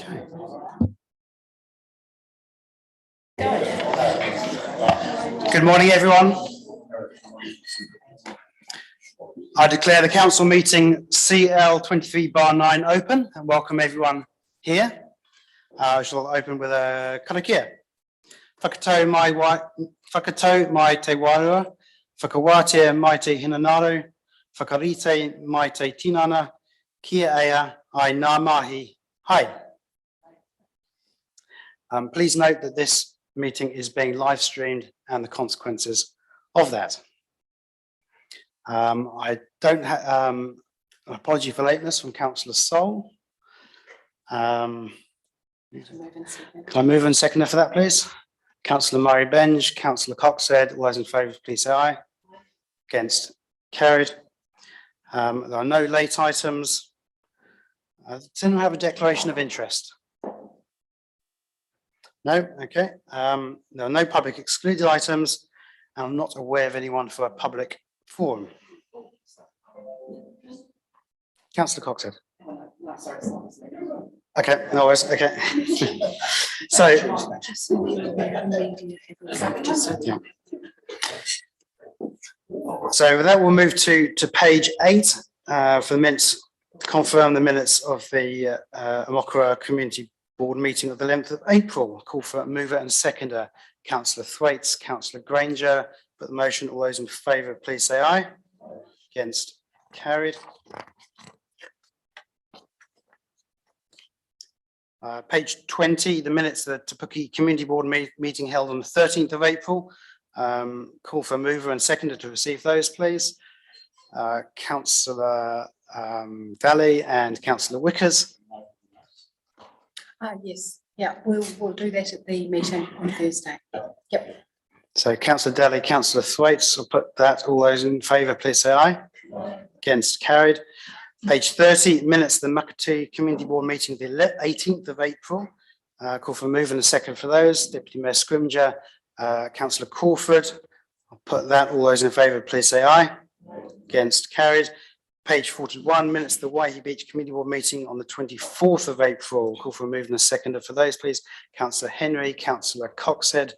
Okay. Good morning, everyone. I declare the council meeting CL23/9 open and welcome everyone here. I shall open with a karakia. Whakatau mai te wairua, whakawātea mai te hinanaru, whakarite mai te tinana, kia ea ai ngā mahi, hai. Please note that this meeting is being live streamed and the consequences of that. I don't have an apology for lateness from Councillor Sol. Can I move and second for that, please? Councillor Murray Benge, Councillor Coxhead, all those in favour, please say aye. Against, carried. There are no late items. Does anyone have a declaration of interest? No, okay. There are no public excluded items. And I'm not aware of anyone for a public forum. Councillor Coxhead. Okay, no worries, okay. So with that, we'll move to page 8 for the minutes, to confirm the minutes of the Amokura Community Board meeting of the 11th of April. Call for a mover and seconder, Councillor Thwaites, Councillor Granger. Put the motion, all those in favour, please say aye. Against, carried. Page 20, the minutes of the Te Puke Community Board meeting held on the 13th of April. Call for a mover and seconder to receive those, please. Councillor Valley and Councillor Wickers. Yes, yeah, we'll do that at the meeting on Thursday. Yep. So Councillor Daly, Councillor Thwaites, will put that. All those in favour, please say aye. Against, carried. Page 30, minutes of the Makati Community Board meeting, the 18th of April. Call for a move and a second for those. Deputy Mayor Scrimger, Councillor Crawford. I'll put that. All those in favour, please say aye. Against, carried. Page 41, minutes of the Waihi Beach Community Board meeting on the 24th of April. Call for a move and a seconder for those, please. Councillor Henry, Councillor Coxhead.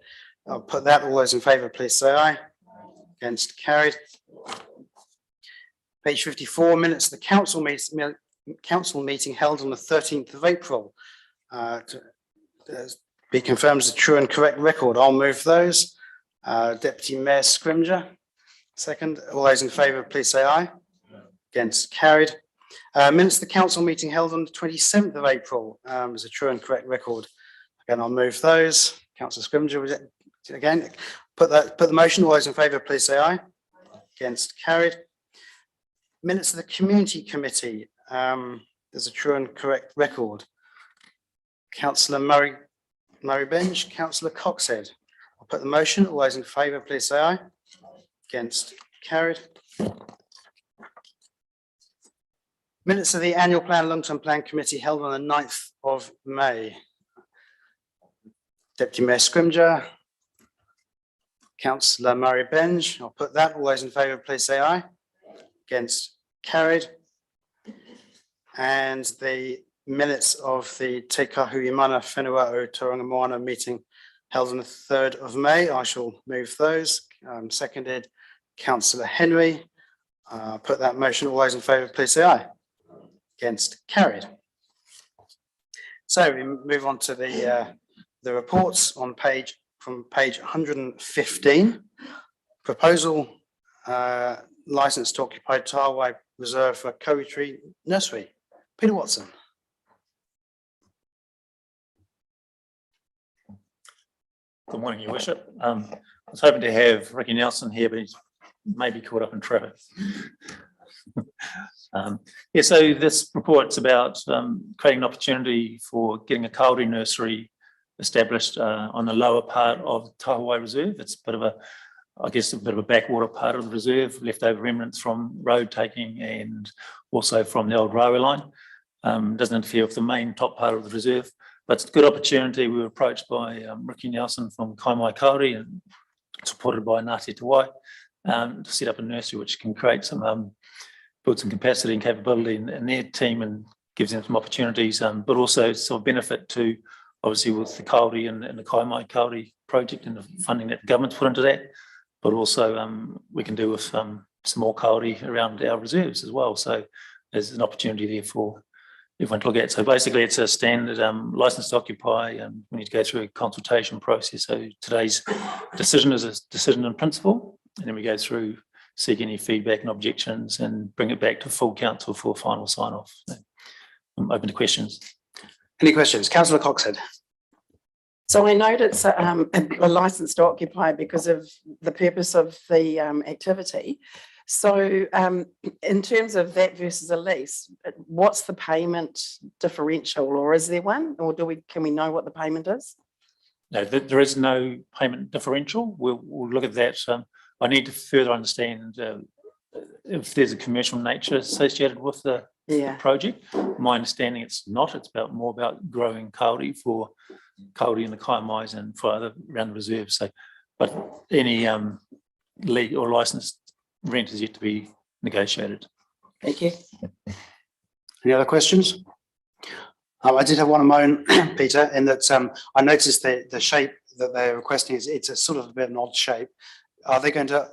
I'll put that. All those in favour, please say aye. Against, carried. Page 54, minutes of the council meeting held on the 13th of April. To be confirmed as a true and correct record. I'll move those. Deputy Mayor Scrimger, second. All those in favour, please say aye. Against, carried. Minutes of the council meeting held on the 27th of April as a true and correct record. Again, I'll move those. Councillor Scrimger, again, put the motion. All those in favour, please say aye. Against, carried. Minutes of the community committee. There's a true and correct record. Councillor Murray Benge, Councillor Coxhead. I'll put the motion. All those in favour, please say aye. Against, carried. Minutes of the annual plan, long-term plan committee held on the 9th of May. Deputy Mayor Scrimger, Councillor Murray Benge. I'll put that. All those in favour, please say aye. Against, carried. And the minutes of the Te Kahuimana Whenua o Tauranga Moana meeting held on the 3rd of May. I shall move those. Seconded, Councillor Henry. Put that motion. All those in favour, please say aye. Against, carried. So we move on to the reports on from page 115. Proposal licence to occupy Tāwai Reserve for Kowitri Nursery. Peter Watson. Good morning, Your Worship. I was hoping to have Ricky Nelson here, but he's maybe caught up in traffic. Yeah, so this report's about creating an opportunity for getting a Kāori nursery established on the lower part of Tāwai Reserve. It's a bit of a, I guess, a bit of a backwater part of the reserve, leftover remnants from road taking and also from the old railway line. Doesn't interfere with the main top part of the reserve, but it's a good opportunity. We were approached by Ricky Nelson from Kaimai Kāori and supported by Ngāti Te Wai to set up a nursery which can create some, build some capacity and capability in their team and gives them some opportunities, but also some benefit to, obviously with the Kāori and the Kaimai Kāori project and the funding that the government's put into that, but also we can do with some more Kāori around our reserves as well. So there's an opportunity there for everyone to look at. So basically it's a standard licence to occupy, and we need to go through a consultation process. So today's decision is a decision in principle, and then we go through, seek any feedback and objections and bring it back to full council for final sign off. So I'm open to questions. Any questions? Councillor Coxhead. So I note it's a licence to occupy because of the purpose of the activity. So in terms of that versus a lease, what's the payment differential, or is there one, or can we know what the payment is? No, there is no payment differential. We'll look at that. I need to further understand if there's a commercial nature associated with the project. My understanding it's not. It's more about growing Kāori for Kāori and the Kaimais and for other around the reserve. So, but any league or licensed rent is yet to be negotiated. Thank you. Any other questions? I did have one of my own, Peter, in that I noticed the shape that they're requesting it's a sort of a bit of an odd shape. Are they going to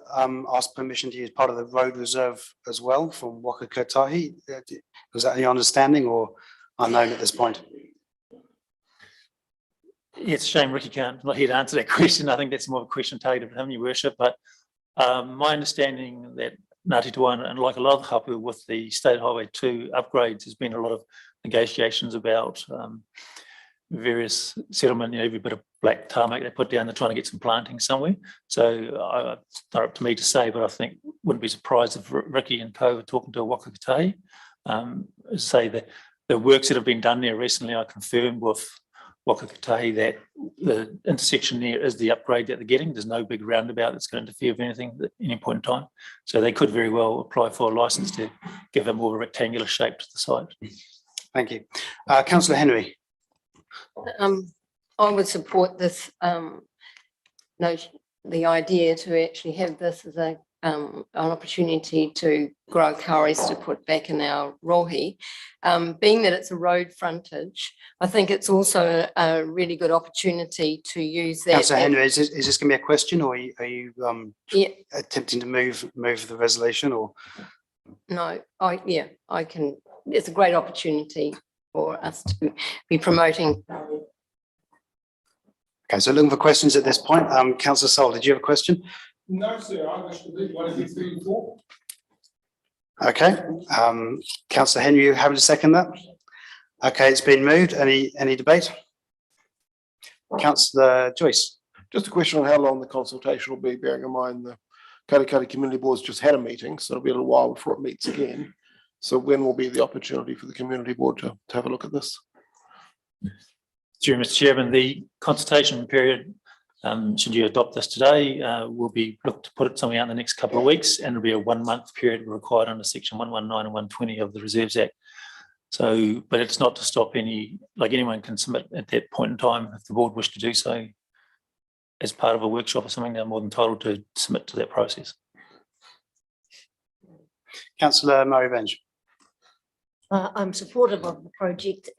ask permission to use part of the road reserve as well from Waka Kotahi? Was that your understanding or unknown at this point? It's a shame Ricky not here to answer that question. I think that's more of a question targeted at him, Your Worship. But my understanding that Ngāti Toa and like a lot of hapu with the State Highway 2 upgrades, there's been a lot of negotiations about various settlement, every bit of black tarmac they put down, they're trying to get some planting somewhere. So it's not up to me to say, but I think wouldn't be surprised if Ricky and co are talking to Waka Kotahi. Say that the works that have been done there recently, I confirmed with Waka Kotahi that the intersection there is the upgrade that they're getting. There's no big roundabout that's going to interfere with anything at any point in time. So they could very well apply for a licence to give a more rectangular shape to the site. Thank you. Councillor Henry. I would support this notion, the idea to actually have this as an opportunity to grow Kāoris to put back in our rohi. Being that it's a road frontage, I think it's also a really good opportunity to use that. Councillor Henry, is this going to be a question, or are you attempting to move the resolution? Or no, I can. It's a great opportunity for us to be promoting. Okay, so looking for questions at this point. Councillor Sol, did you have a question? No, sir, I wish to leave 134. Okay, Councillor Henry, you happy to second that? Okay, it's been moved. Any debate? Councillor Joyce. Just a question on how long the consultation will be, bearing in mind the Katikati Community Board's just had a meeting, so it'll be a little while before it meets again. So when will be the opportunity for the Community Board to have a look at this? Through Mr. Chairman, the consultation period, should you adopt this today, will be looked to put it somewhere out in the next couple of weeks, and it'll be a 1 month period required under section 119 and 120 of the Reserves Act. So, but it's not to stop anyone can submit at that point in time if the board wish to do so as part of a workshop or something. They're more than entitled to submit to that process. Councillor Murray-Venge. I'm supportive of the project,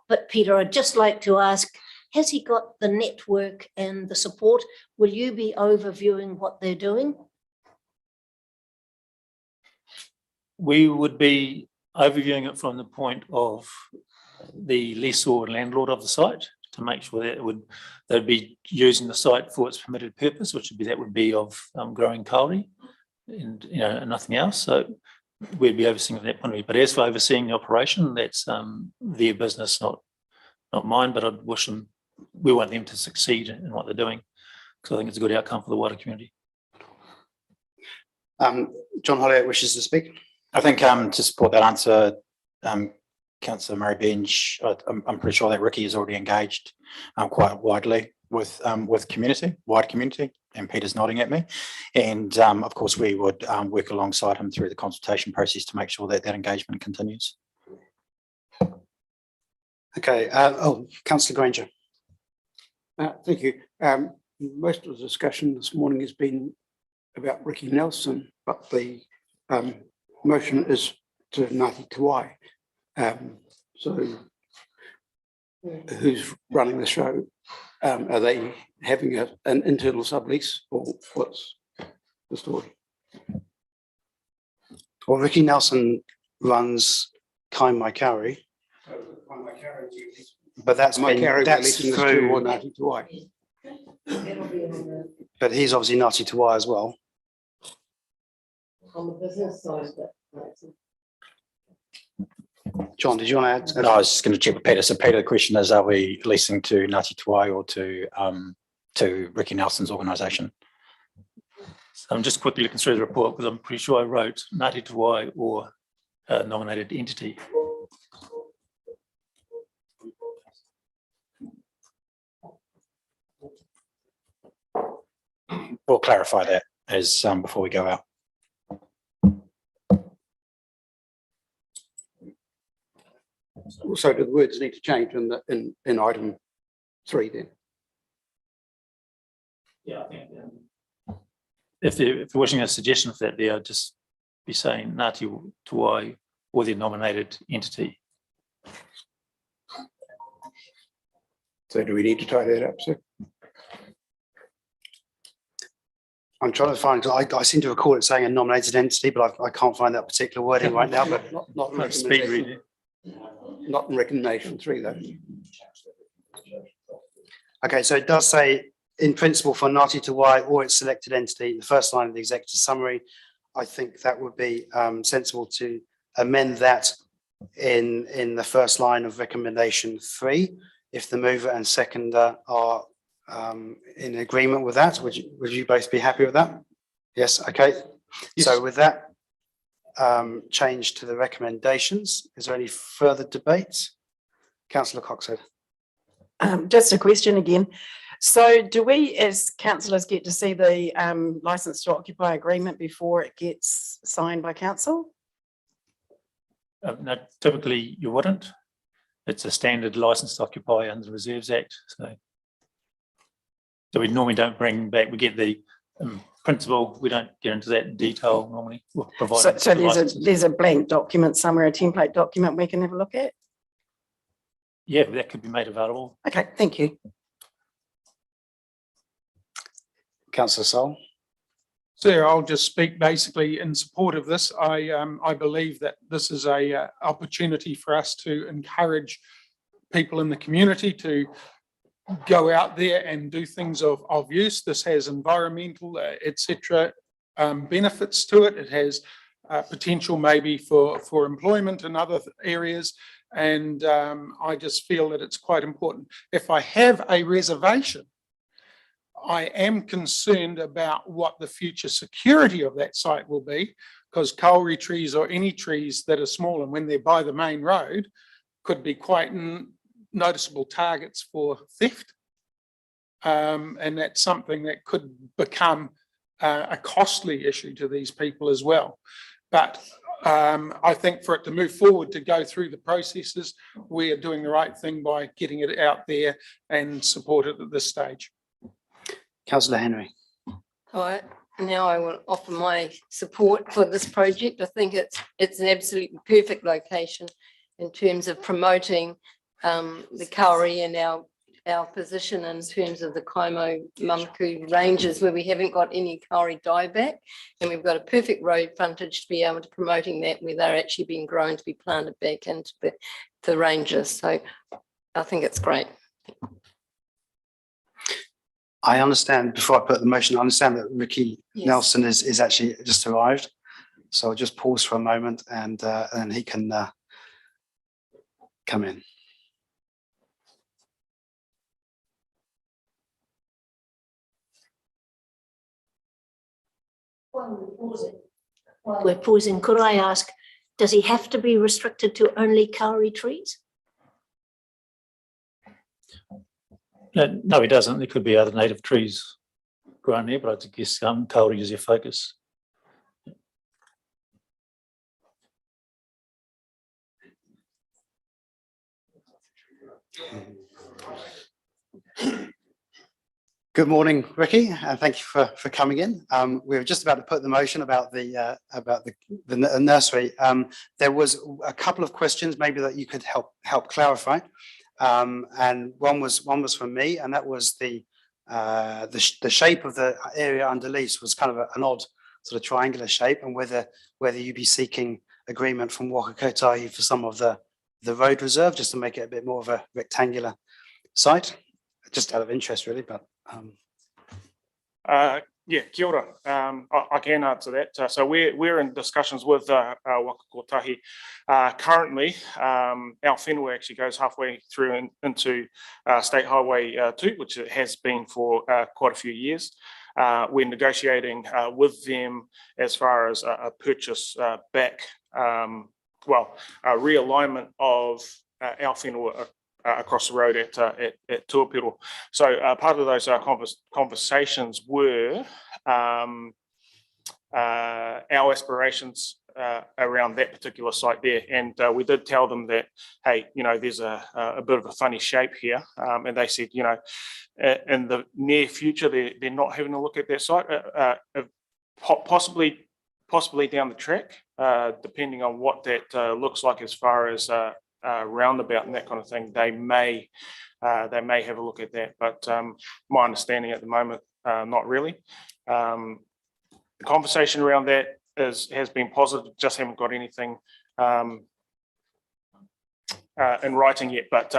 but Peter, I'd just like to ask, has he got the network and the support? Will you be overviewing what they're doing? We would be overviewing it from the point of the lessor and landlord of the site to make sure that they'd be using the site for its permitted purpose, which would be of growing Kāori and nothing else. So we'd be overseeing from that point of view. But as for overseeing the operation, that's their business, not mine. But I'd wish them. We want them to succeed in what they're doing, because I think it's a good outcome for the wider community. John Holliott wishes to speak. I think to support that answer, Councillor Murray-Venge, I'm pretty sure that Ricky is already engaged quite widely with wider community, and Peter's nodding at me. And of course, we would work alongside him through the consultation process to make sure that engagement continues. Okay. Councillor Granger. Thank you. Most of the discussion this morning has been about Ricky Nelson, but the motion is to Ngāti Toa. So who's running the show? Are they having an internal sublease or what's the story? Well, Ricky Nelson runs Kai Kauri, but that's My been, carry that's leasing this to through, or Ngāti Tuai? but he's obviously Ngāti Te Wai as well. On the business side, John, did you want to add? No, I was just going to check with Peter. So Peter, the question is, are we leasing to Ngāti Te Wai or to Ricky Nelson's organisation? So I'm just quickly looking through the report because I'm pretty sure I wrote Ngāti Te Wai or a nominated entity. We'll clarify that as before we go out. So do the words need to change in item 3 then? Yeah, I think if they're wishing a suggestion of that, they'll just be saying Ngāti Te Wai or their nominated entity. So do we need to tie that up, sir? I'm trying to find, I seem to recall it saying a nominated entity, but I can't find that particular wording right now, but Not in Speed recommendation, reading. not in recommendation 3 though. okay, so it does say in principle for Ngāti Te Wai or its selected entity, the first line of the executive summary. I think that would be sensible to amend that in the first line of recommendation 3. If the mover and seconder are in agreement with that, would you both be happy with that? Yes, okay. So with that change to the recommendations, is there any further debate? Councillor Coxhead. Just a question again. So do we as councillors get to see the licence to occupy agreement before it gets signed by council? No, typically you wouldn't. It's a standard licence to occupy under the Reserves Act. So we normally don't bring back, we get the principle, we don't get into that in detail normally. We'll provide So the licenses. there's a blank document somewhere, a template document we can have a look at? Yeah, that could be made available. Okay, thank you. Councillor Sol. Sir, I'll just speak basically in support of this. I believe that this is a opportunity for us to encourage people in the community to go out there and do things of use. This has environmental, etc. benefits to it. It has potential maybe for employment in other areas. And I just feel that it's quite important. If I have a reservation, I am concerned about what the future security of that site will be, because kauri trees or any trees that are small and when they're by the main road could be quite noticeable targets for theft. And that's something that could become a costly issue to these people as well. But I think for it to move forward, to go through the processes, we are doing the right thing by getting it out there and support it at this stage. Councillor Henry. all right, now I will offer my support for this project. I think it's an absolutely perfect location in terms of promoting the kauri and our position in terms of the Kaimo Mamaku ranges, where we haven't got any kauri dieback, and we've got a perfect road frontage to be able to promoting that, where they're actually being grown to be planted back into the ranges. So I think it's great. I understand, before I put the motion, I understand that Ricky Yes. Nelson is actually just arrived. So I'll just pause for a moment and he can come in. While we're pausing, could I ask, does he have to be restricted to only kauri trees? No, he doesn't. There could be other native trees grown there, but I guess kauri is your focus. Good morning, Ricky, and thank you for coming in. We were just about to put the motion about the nursery. There was a couple of questions maybe that you could help clarify. And one was from me, and that was the shape of the area under lease was kind of an odd sort of triangular shape, and whether you'd be seeking agreement from Waka Kotahi for some of the road reserve, just to make it a bit more of a rectangular site, just out of interest really, but. Yeah, kia ora. I can answer that. So we're in discussions with Waka Kotahi. Currently, our whenua actually goes halfway through into State Highway 2, which it has been for quite a few years. We're negotiating with them as far as a purchase back, a realignment of our whenua across the road at Tuapiro. So part of those conversations were our aspirations around that particular site there, and we did tell them that, hey, there's a bit of a funny shape here, and they said, in the near future they're not having a look at that site, possibly down the track, depending on what that looks like as far as roundabout and that kind of thing. They may have a look at that, but my understanding at the moment, not really. The conversation around that has been positive. Just haven't got anything in writing yet, but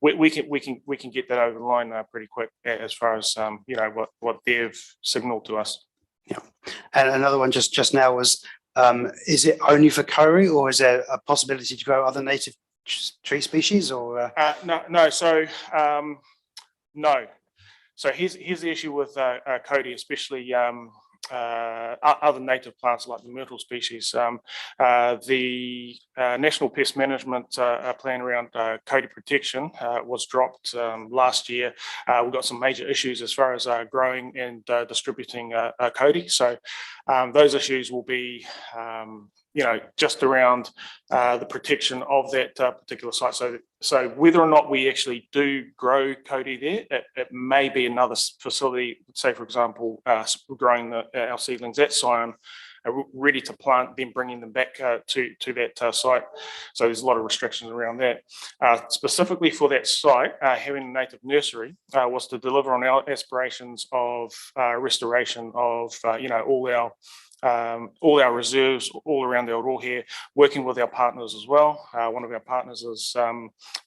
we can get that over the line pretty quick as far as what they've signalled to us. Yeah, and another one just now was. Is it only for kauri, or is there a possibility to grow other native tree species? Or no. So no. So here's the issue with kauri, especially other native plants like the myrtle species. The National Pest Management plan around kauri protection was dropped last year. We've got some major issues as far as growing and distributing kauri. So those issues will be just around the protection of that particular site. So whether or not we actually do grow kauri there, it may be another facility, say for example, growing our seedlings at Sion, ready to plant, then bringing them back to that site. So there's a lot of restrictions around that. Specifically for that site, having a native nursery was to deliver on our aspirations of restoration of all our reserves all around the Orohe, working with our partners as well. One of our partners is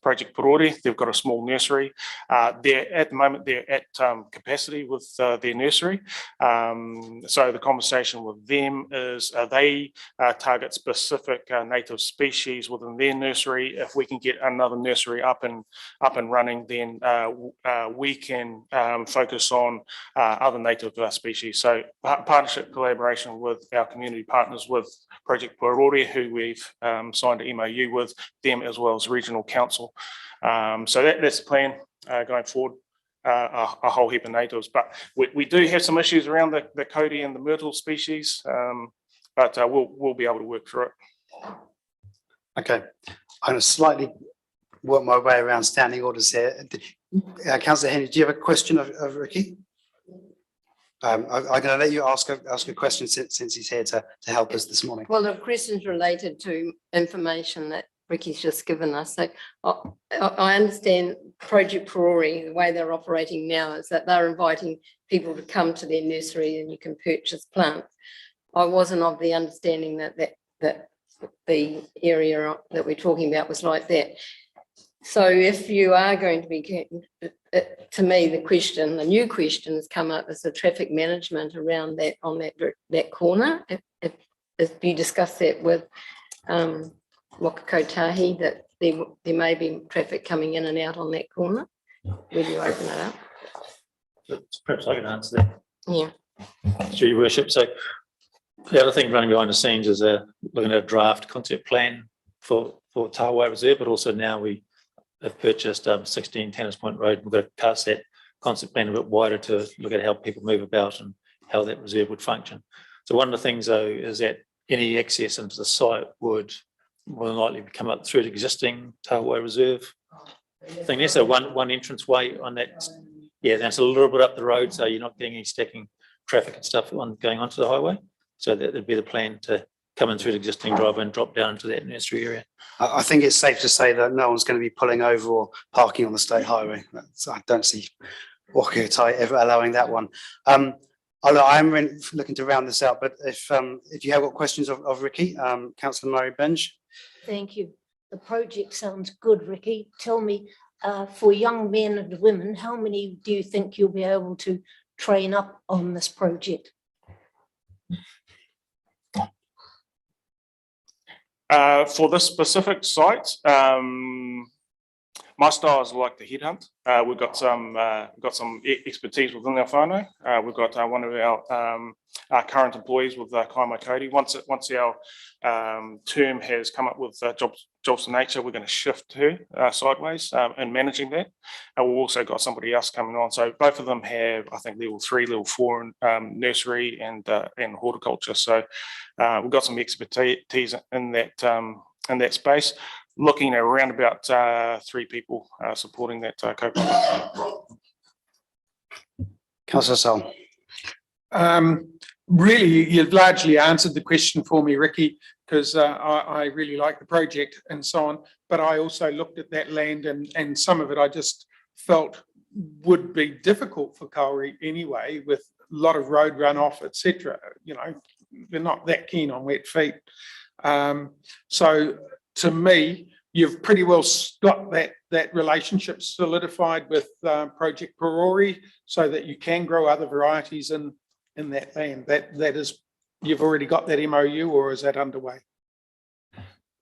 Project Porori. They've got a small nursery. At the moment, they're at capacity with their nursery. So the conversation with them is they target specific native species within their nursery. If we can get another nursery up and running, then we can focus on other native species. So partnership collaboration with our community partners, with Project Porori, who we've signed an MOU with them, as well as Regional Council. So that's the plan going forward. A whole heap of natives, but we do have some issues around the kauri and the myrtle species, but we'll be able to work through it. Okay, I'm going to slightly work my way around standing orders here. Councillor Henry, do you have a question of Ricky? I'm going to let you ask a question since he's here to help us this morning. Well, the question's related to information that Ricky's just given us. So I understand Project Porori, the way they're operating now is that they're inviting people to come to their nursery and you can purchase plants. I wasn't of the understanding that the area that we're talking about was like that. So if you are going to be, to me, the new question has come up as the traffic management around that, on that corner. If you discuss that with Waka Kotahi, that there may be traffic coming in and out on that corner, will you open it up? Perhaps I can answer that. Yeah. Through your worship. So the other thing running behind the scenes is looking at a draft concept plan for Tahawai Reserve, but also now we have purchased 16 Tanners Point Road. We've got to cast that concept plan a bit wider to look at how people move about and how that reserve would function. So one of the things though is that any access into the site would more than likely come up through the existing Tahawai Reserve thing. There's one entrance way on that Yeah, that's a little bit up the road, so you're not getting any stacking traffic and stuff going onto the highway. So that'd be the plan, to come in through the existing driveway and drop down into that nursery area. I think it's safe to say that no one's going to be pulling over or parking on the state highway. I don't see Walker ever allowing that one. I'm really looking to round this out, but if you have got questions of Ricky, Councillor Murray Bench. Thank you. The project sounds good, Ricky. Tell me, for young men and women, how many do you think you'll be able to train up on this project? For this specific site, my style is like the headhunt. We've got some expertise within our whānau. We've got one of our current employees with Kaimai Cody. Once our term has come up with jobs to nature, we're going to shift her sideways in managing that. And we've also got somebody else coming on. So both of them have, I think, level 3, level 4 in nursery and horticulture. So we've got some expertise in that space. Looking at around about 3 people supporting that co-pilot. Councillor Sal. Really, you've largely answered the question for me, Ricky, because I really like the project and so on. But I also looked at that land and some of it I just felt would be difficult for Kauri anyway, with a lot of road runoff, etc. You know, they're not that keen on wet feet. So to me, you've pretty well got that relationship solidified with Project Parori, so that you can grow other varieties in that land. That is, you've already got that MOU, or is that underway?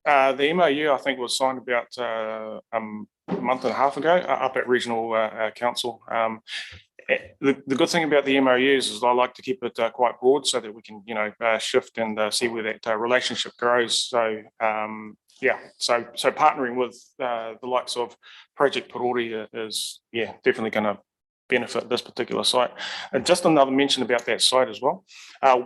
The MOU, I think, was signed about a month and a half ago up at Regional Council. The good thing about the MOUs is I like to keep it quite broad, so that we can, shift and see where that relationship grows. So so partnering with the likes of Project Parori is definitely going to benefit this particular site. And just another mention about that site as well.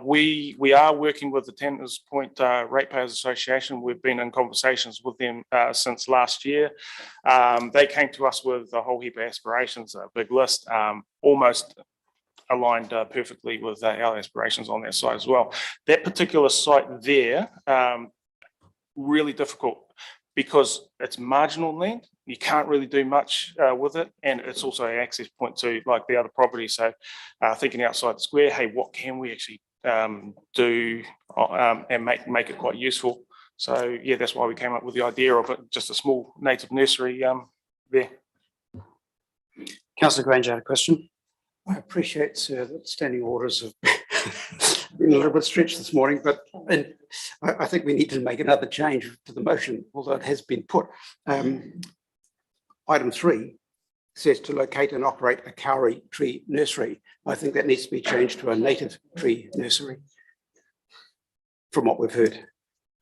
We are working with the Tanners Point Ratepayers Association. We've been in conversations with them since last year. They came to us with a whole heap of aspirations, a big list, almost aligned perfectly with our aspirations on that site as well. That particular site there, really difficult because it's marginal land. You can't really do much with it, and it's also an access point to like the other property. So thinking outside the square, hey, what can we actually do and make it quite useful? So yeah, that's why we came up with the idea of it, just a small native nursery there. Councillor Granger had a question. I appreciate, sir, that standing orders have been a little bit stretched this morning, but I think we need to make another change to the motion, although it has been put. Item 3 says to locate and operate a kauri tree nursery. I think that needs to be changed to a native tree nursery, from what we've heard.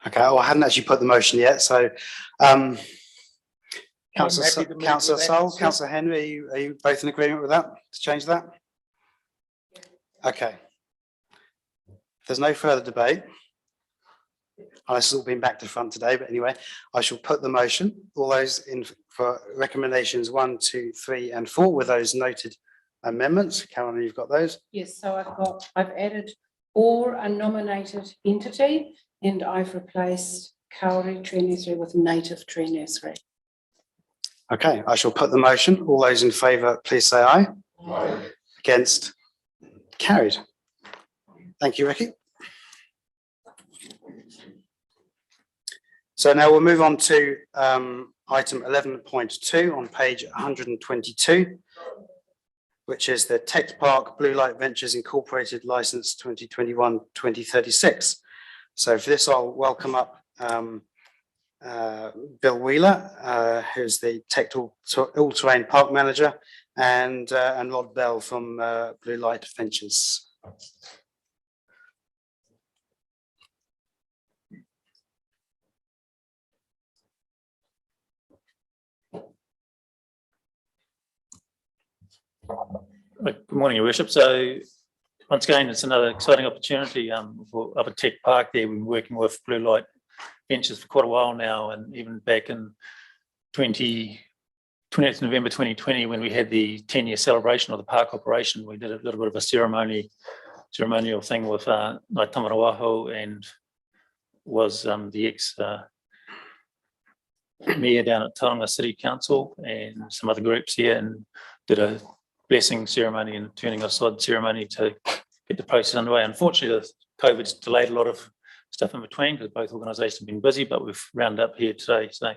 Okay, well, I hadn't actually put the motion yet, so Councillor Sal, Councillor Henry, are you both in agreement with that, to change that? Okay. There's no further debate. It's all been back to front today, but anyway, I shall put the motion. All those in for recommendations 1, 2, 3, and 4 with those noted amendments. Caroline, you've got those? Yes, so I've added or a nominated entity, and I've replaced kauri tree nursery with native tree nursery. Okay, I shall put the motion. All those in favour, please say aye. Aye. Against? Carried. Thank you, Ricky. So now we'll move on to item 11.2 on page 122, which is the Tech Park Blue Light Ventures Incorporated License 2021-2036. So for this, I'll welcome up Bill Wheeler, who's the Tech All-Terrain Park Manager, and Rod Bell from Blue Light Ventures. Good morning, Your Worship. So once again, it's another exciting opportunity for up at Tech Park there. We've been working with Blue Light Ventures for quite a while now, and even back in 2020 20th November 2020, when we had the 10-year celebration of the park operation, we did a little bit of a ceremonial thing with Ngāi Tamarawaho, and was the mayor down at Tauranga City Council and some other groups here, and did a blessing ceremony and turning a sod ceremony to get the process underway. Unfortunately, the COVID's delayed a lot of stuff in between because both organisations have been busy, but we've rounded up here today. So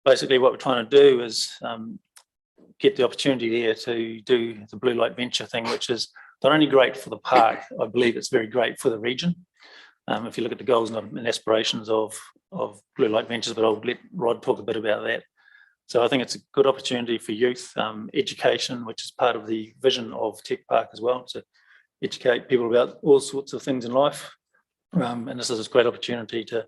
basically what we're trying to do is get the opportunity there to do the Blue Light Venture thing, which is not only great for the park, I believe it's very great for the region. If you look at the goals and aspirations of Blue Light Ventures, but I'll let Rod talk a bit about that. So I think it's a good opportunity for youth education, which is part of the vision of Tech Park as well, to educate people about all sorts of things in life. And this is a great opportunity to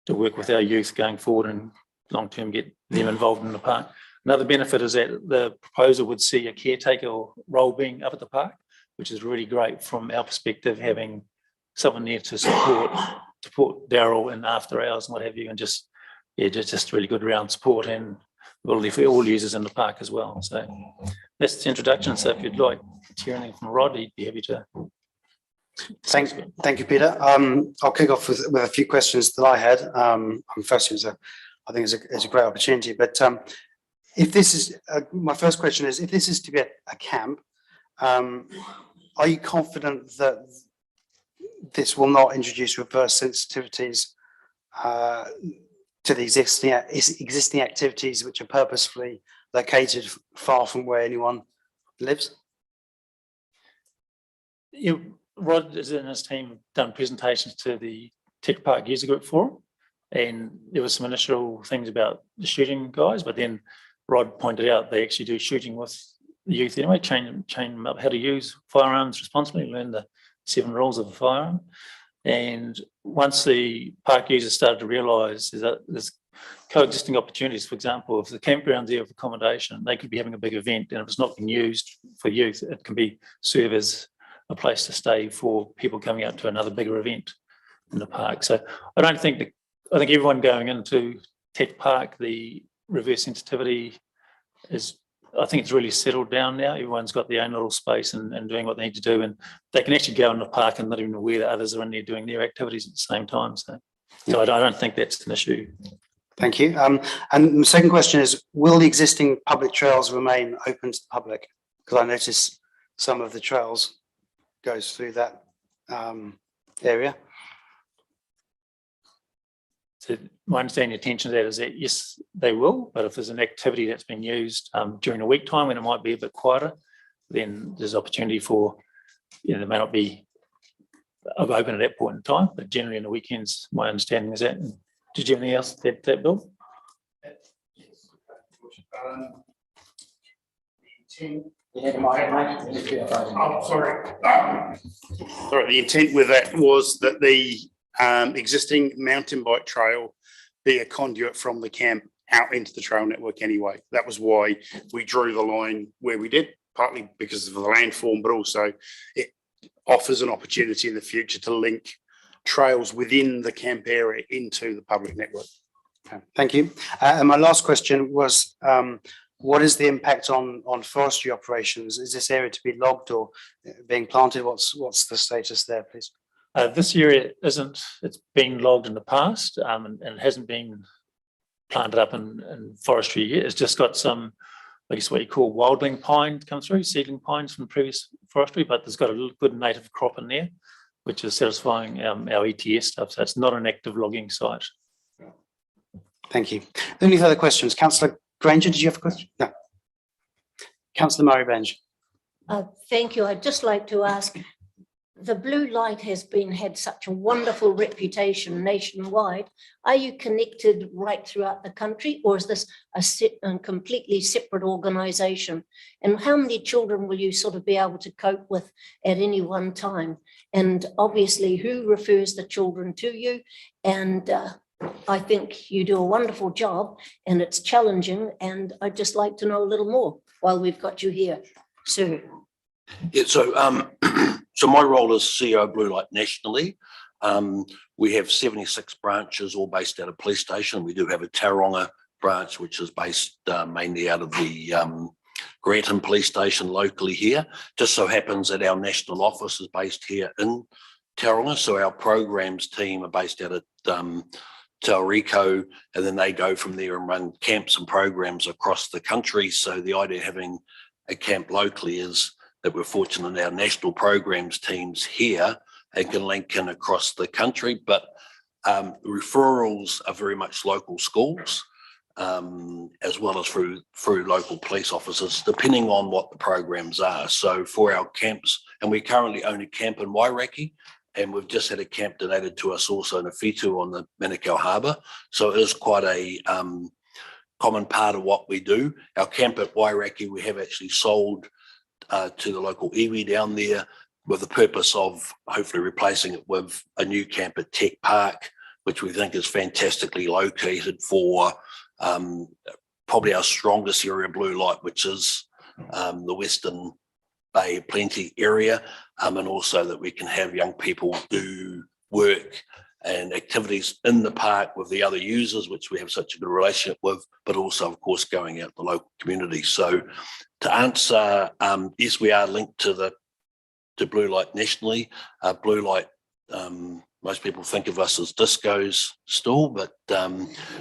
work with our youth going forward and long-term get them involved in the park. Another benefit is that the proposal would see a caretaker role being up at the park, which is really great from our perspective, having someone there to support Daryl in after hours and what have you, and just really good round support and ability for all users in the park as well. So that's the introduction. So if you'd like to hear anything from Rod, he'd be happy to. Thank you, Peter. I'll kick off with a few questions that I had. Firstly, I think it's a great opportunity, but if this is, my first question is, if this is to be a camp, are you confident that this will not introduce reverse sensitivities to the existing activities which are purposefully located far from where anyone lives? Rod and his team have done presentations to the Tech Park User Group Forum, and there was some initial things about the shooting guys, but then Rod pointed out they actually do shooting with the youth anyway, train them up how to use firearms responsibly, learn the 7 rules of a firearm. And once the park users started to realise that there's coexisting opportunities, for example, if the campground's there with accommodation, they could be having a big event, and if it's not being used for youth, it can serve as a place to stay for people coming out to another bigger event in the park. So I think everyone going into Tech Park, the reverse sensitivity is, I think it's really settled down now. Everyone's got their own little space and doing what they need to do, and they can actually go in the park and not even aware that others are in there doing their activities at the same time. So I don't think that's an issue. Thank you. And the second question is, will the existing public trails remain open to the public? Because I notice some of the trails goes through that area. So my understanding intention of that is that yes, they will, but if there's an activity that's been used during a week time when it might be a bit quieter, then there's opportunity for, they may not be open at that point in time, but generally in the weekends, my understanding is that. Did you have anything else to add to that, Bill? Sorry, the intent with that was that the existing mountain bike trail be a conduit from the camp out into the trail network anyway. That was why we drew the line where we did, partly because of the landform, but also it offers an opportunity in the future to link trails within the camp area into the public network. Okay, thank you. And my last question was, what is the impact on forestry operations? Is this area to be logged or being planted? What's the status there, please? This area isn't, it's been logged in the past and it hasn't been planted up in forestry yet. It's just got some, I guess what you call wildling pine come through, seedling pines from previous forestry, but there's got a good native crop in there, which is satisfying our ETS stuff. So it's not an active logging site. Thank you. Any further questions? Councillor Granger, did you have a question? No. Councillor Murray-Benge. Thank you. I'd just like to ask, the blue light has had such a wonderful reputation nationwide. Are you connected right throughout the country, or is this a completely separate organisation? And how many children will you sort of be able to cope with at any one time? And obviously, who refers the children to you? And I think you do a wonderful job, and it's challenging. And I'd just like to know a little more while we've got you here, sir. Yeah, so my role is CEO of Blue Light nationally. We have 76 branches all based out of police station. We do have a Tauranga branch, which is based mainly out of the Grantham Police Station locally here. Just so happens that our national office is based here in Tauranga, so our programs team are based out at Tauriko, and then they go from there and run camps and programs across the country. So the idea of having a camp locally is that we're fortunate in our national programs teams here and can link in across the country, but referrals are very much local schools, as well as through local police officers, depending on what the programs are. So for our camps, and we currently own a camp in Wairaki, and we've just had a camp donated to us also in Awhitu on the Manukau Harbour. So it is quite a common part of what we do. Our camp at Wairaki, we have actually sold to the local iwi down there with the purpose of hopefully replacing it with a new camp at Tech Park, which we think is fantastically located for probably our strongest area of blue light, which is the Western Bay Plenty area, and also that we can have young people do work and activities in the park with the other users, which we have such a good relationship with, but also, of course, going out to the local community. So to answer, yes, we are linked to blue light nationally. Blue light, most people think of us as discos still, but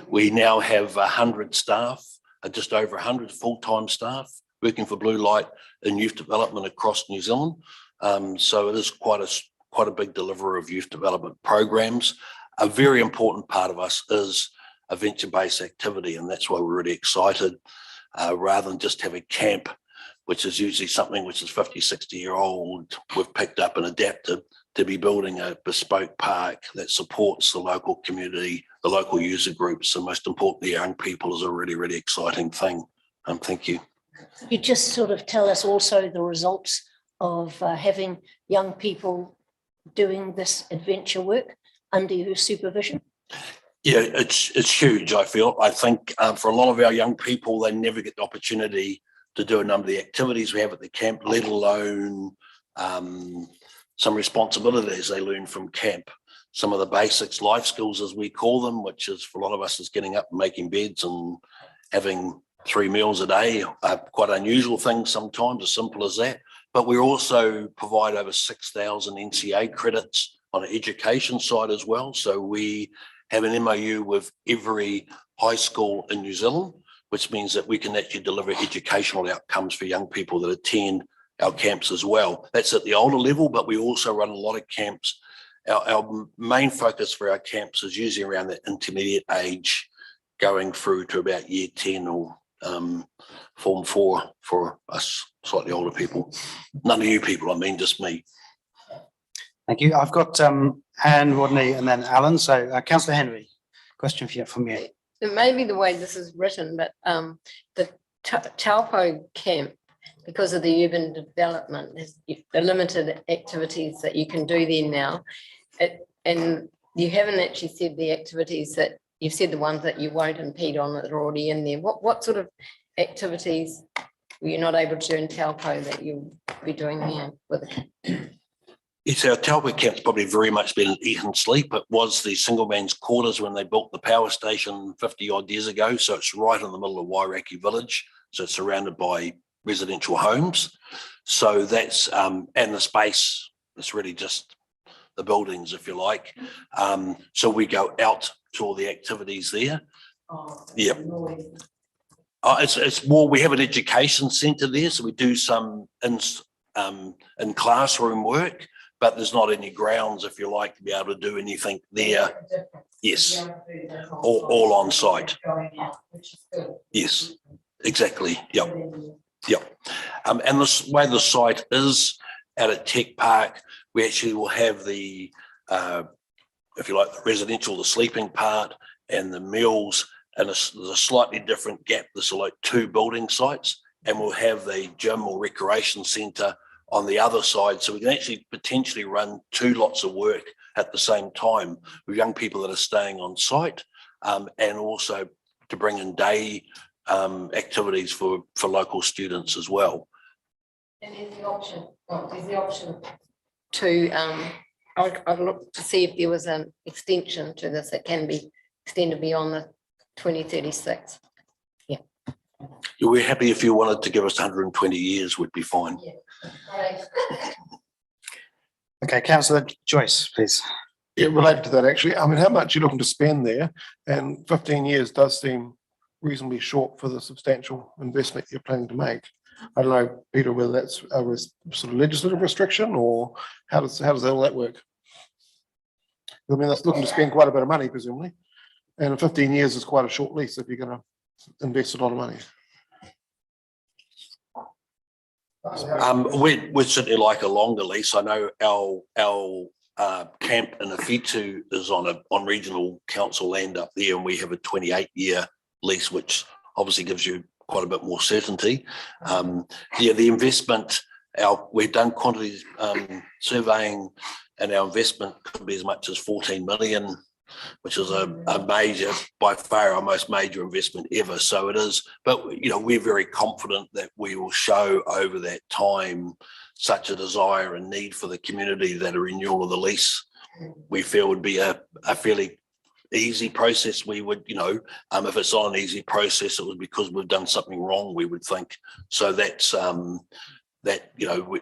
we now have 100 staff, just over 100 full-time staff working for Blue Light in youth development across New Zealand. So it is quite a big deliverer of youth development programs. A very important part of us is a venture-based activity, and that's why we're really excited, rather than just have a camp, which is usually something which is 50, 60-year-old, we've picked up and adapted to be building a bespoke park that supports the local community, the local user groups, and most importantly, young people is a really, really exciting thing. Thank you. You just sort of tell us also the results of having young people doing this adventure work under your supervision? Yeah, it's huge, I feel. I think for a lot of our young people, they never get the opportunity to do a number of the activities we have at the camp, let alone some responsibilities they learn from camp. Some of the basics, life skills as we call them, which is for a lot of us is getting up and making beds and having 3 meals a day, quite unusual things sometimes, as simple as that. But we also provide over 6,000 NCA credits on the education side as well. So we have an MOU with every high school in New Zealand, which means that we can actually deliver educational outcomes for young people that attend our camps as well. That's at the older level, but we also run a lot of camps. Our main focus for our camps is usually around the intermediate age, going through to about year 10 or Form 4 for us slightly older people. None of you people, I mean, just me. Thank you. I've got Anne, Rodney, and then Alan. So Councillor Henry, question for you from you. It may be the way this is written, but the Taupo camp, because of the urban development, there's the limited activities that you can do there now. And you haven't actually said the activities that, you've said the ones that you won't impede on that are already in there. What sort of activities were you not able to do in Taupo that you'll be doing here with it? Yes, our Taupo camp's probably very much been eat and sleep. It was the single man's quarters when they built the power station 50 odd years ago. So it's right in the middle of Wairaki village. So it's surrounded by residential homes. So that's, and the space, it's really just the buildings, if you like. So we go out to all the activities there. Yeah. It's more, we have an education centre there. So we do some in classroom work, but there's not any grounds, if you like, to be able to do anything there. Yes, all on site. Yes, exactly. Yep. Yep. And this way the site is out at Tech Park, we actually will have the, if you like, the residential, the sleeping part and the meals, and there's a slightly different gap. There's like 2 building sites, and we'll have the gym or recreation centre on the other side. So we can actually potentially run 2 lots of work at the same time with young people that are staying on site, and also to bring in day activities for local students as well. And is the option to, I've looked to see if there was an extension to this that can be extended beyond the 2036. We're happy if you wanted to give us 120 years, would be fine. Okay, councillor Joyce, please. Yeah, related to that, actually, I mean, how much you're looking to spend there? And 15 years does seem reasonably short for the substantial investment you're planning to make. I don't know, Peter, whether that's a sort of legislative restriction, or how does all that work? I mean, that's looking to spend quite a bit of money, presumably. And 15 years is quite a short lease if you're going to invest a lot of money. We'd certainly like a longer lease. I know our camp in Awhitu is on regional council land up there, and we have a 28-year lease, which obviously gives you quite a bit more certainty. The investment, we've done quantity surveying, and our investment could be as much as 14 million, which is a major, by far our most major investment ever. So it is, but we're very confident that we will show over that time such a desire and need for the community that a renewal of the lease, we feel, would be a fairly easy process. We would, if it's not an easy process, it was because we've done something wrong, we would think. So that's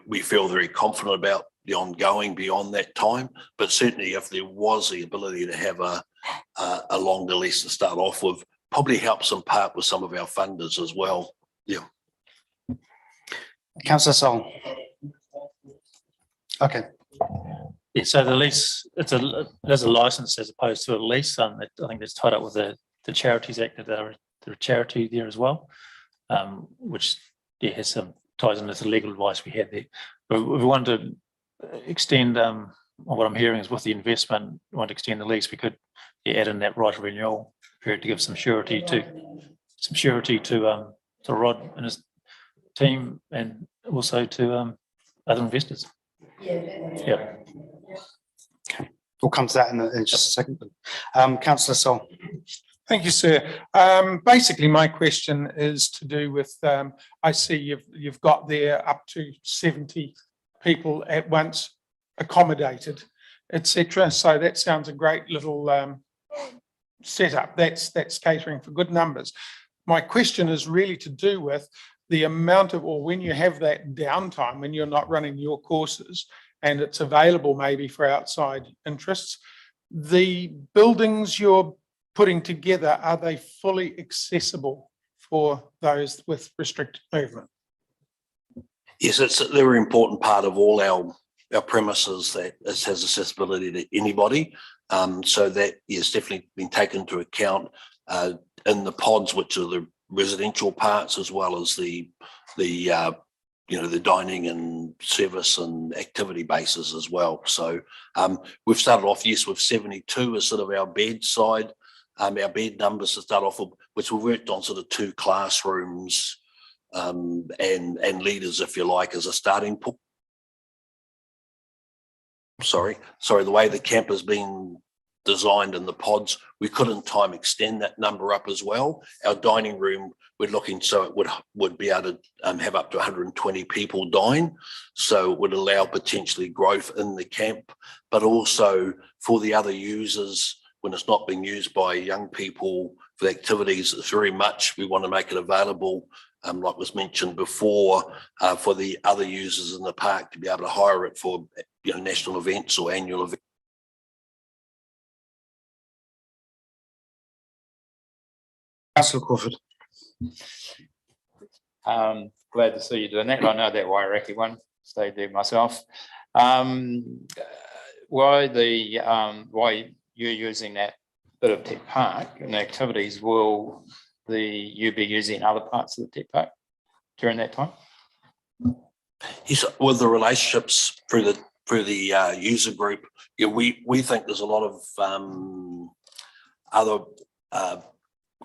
we feel very confident about the ongoing beyond that time. But certainly if there was the ability to have a longer lease to start off with, probably helps in part with some of our funders as well. Yeah. Councillor Sol. Okay. Yeah, so the lease, it is a license as opposed to a lease. I think that's tied up with the Charities Act, that they're a charity there as well, which has some ties into the legal advice we had there. But we wanted to extend, what I'm hearing is with the investment, we want to extend the lease. We could add in that right of renewal period to give some surety to Rod and his team, and also to other investors. Yeah. Okay. We'll come to that in just a second. Councillor Sol. Thank you, sir. Basically, my question is to do with, I see you've got there up to 70 people at once accommodated, etc. So that sounds a great little setup. That's catering for good numbers. My question is really to do with the amount of, or when you have that downtime, when you're not running your courses and it's available maybe for outside interests, the buildings you're putting together, are they fully accessible for those with restricted movement? Yes, it's a very important part of all our premises that it has accessibility to anybody. So that is definitely been taken into account in the pods, which are the residential parts, as well as the dining and service and activity bases as well. So we've started off, yes, with 72 as sort of our bedside, our bed numbers to start off with, which we worked on sort of 2 classrooms and leaders, if you like, as a starting point. Sorry, the way the camp has been designed in the pods, we could in time extend that number up as well. Our dining room, we're looking so it would be able to have up to 120 people dine, so it would allow potentially growth in the camp, but also for the other users, when it's not being used by young people for the activities, it's very much, we want to make it available, like was mentioned before, for the other users in the park to be able to hire it for national events or annual events. Councillor Crawford. Glad to see you doing that. I know that Wairaki one, stayed there myself. Why you're using that bit of Tech Park and activities, will you be using other parts of the Tech Park during that time? Yes, with the relationships through the user group, we think there's a lot of other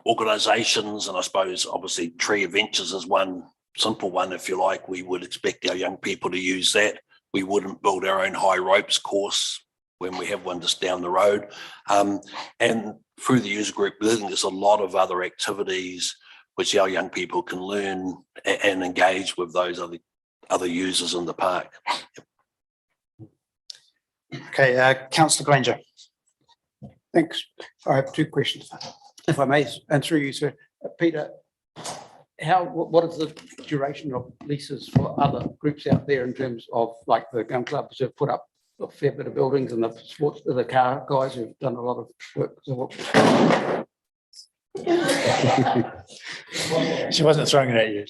organisations, and I suppose obviously Tree Adventures is one simple one, if you like. We would expect our young people to use that. We wouldn't build our own high ropes course when we have one just down the road. And through the user group, I think there's a lot of other activities which our young people can learn and engage with those other users in the park. Okay, Councillor Granger. Thanks. I have 2 questions, if I may, and through you, sir. Peter, what is the duration of leases for other groups out there in terms of like the gun clubs who've put up a fair bit of buildings and the sports, the car guys who've done a lot of work? She wasn't throwing it at you.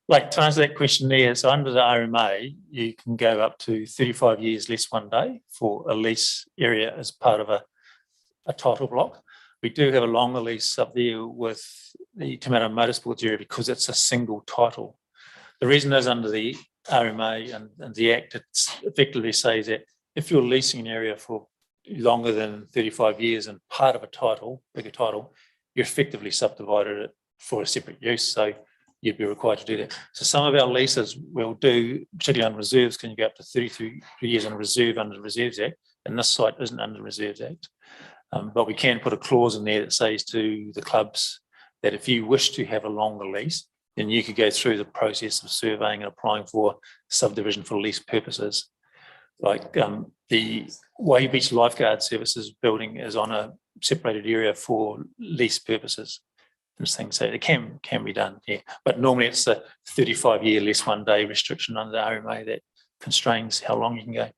Like to answer that question there, so under the RMA, you can go up to 35 years less 1 day for a lease area as part of a title block. We do have a longer lease up there with the Tomato Motorsports area because it's a single title. The reason is under the RMA and the Act, it effectively says that if you're leasing an area for longer than 35 years and part of a title, bigger title, you're effectively subdivided it for a separate use. So you'd be required to do that. So some of our leases will do, particularly on reserves, can you go up to 33 years on a reserve under the Reserves Act, and this site isn't under the Reserves Act. But we can put a clause in there that says to the clubs that if you wish to have a longer lease, then you could go through the process of surveying and applying for subdivision for lease purposes. Like the Wave Beach Lifeguard Services building is on a separated area for lease purposes. Things, so it can be done, yeah. But normally it's a 35-year less 1 day restriction under the RMA that constrains how long you can go.